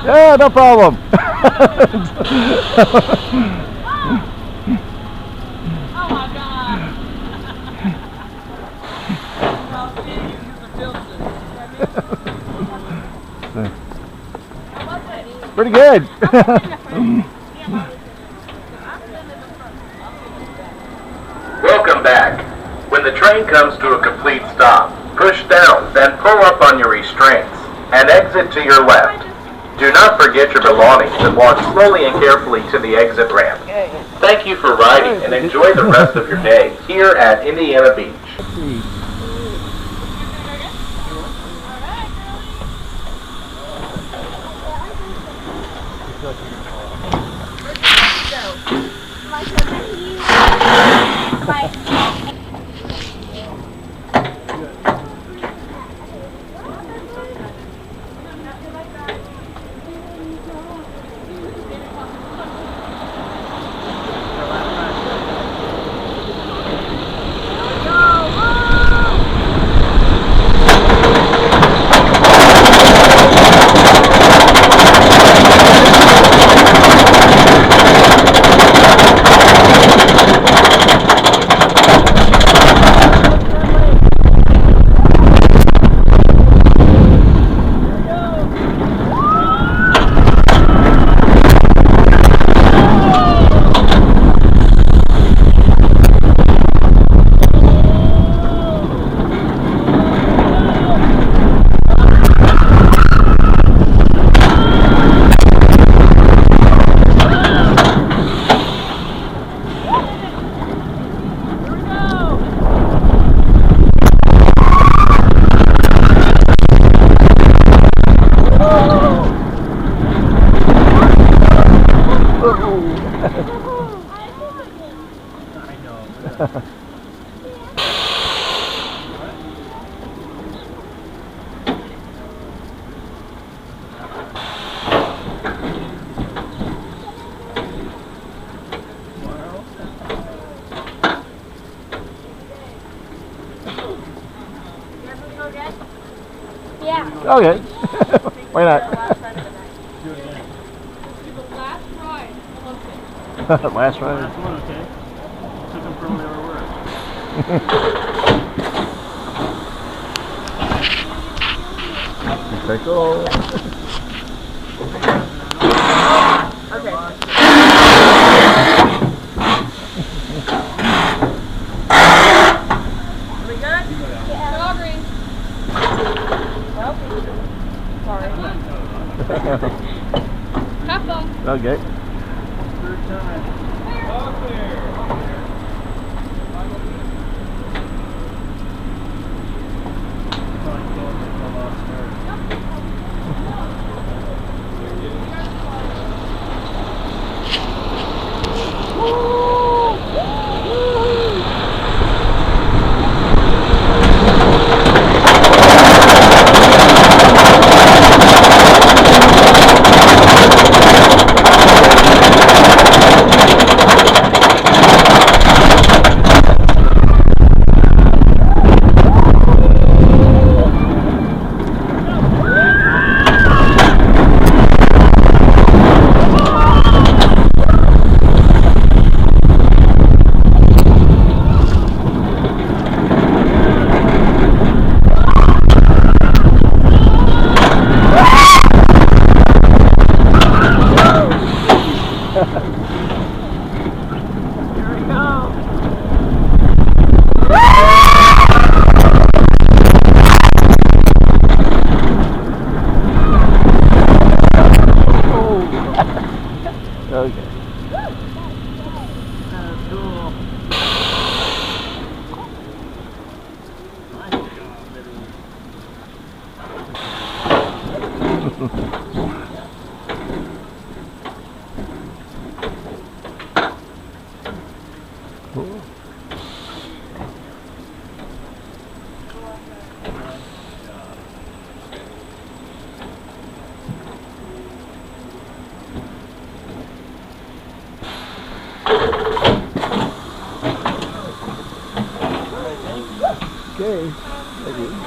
Yeah, no problem. Oh my God. Pretty good. Welcome back. When the train comes to a complete stop, push down, then pull up on your restraints and exit to your left. Do not forget your belongings and walk slowly and carefully to the exit ramp. Thank you for riding and enjoy the rest of your day here at Indiana Beach. Yeah. Okay. Why not? Last ride. Last ride. Last one, okay. Took them from where we were. Take off. Okay. Are we good? Yeah. All green. Sorry. Have fun. Okay. Third time. Up there. Okay. That's cool. Nice job, baby. Cool. Okay. Thank you.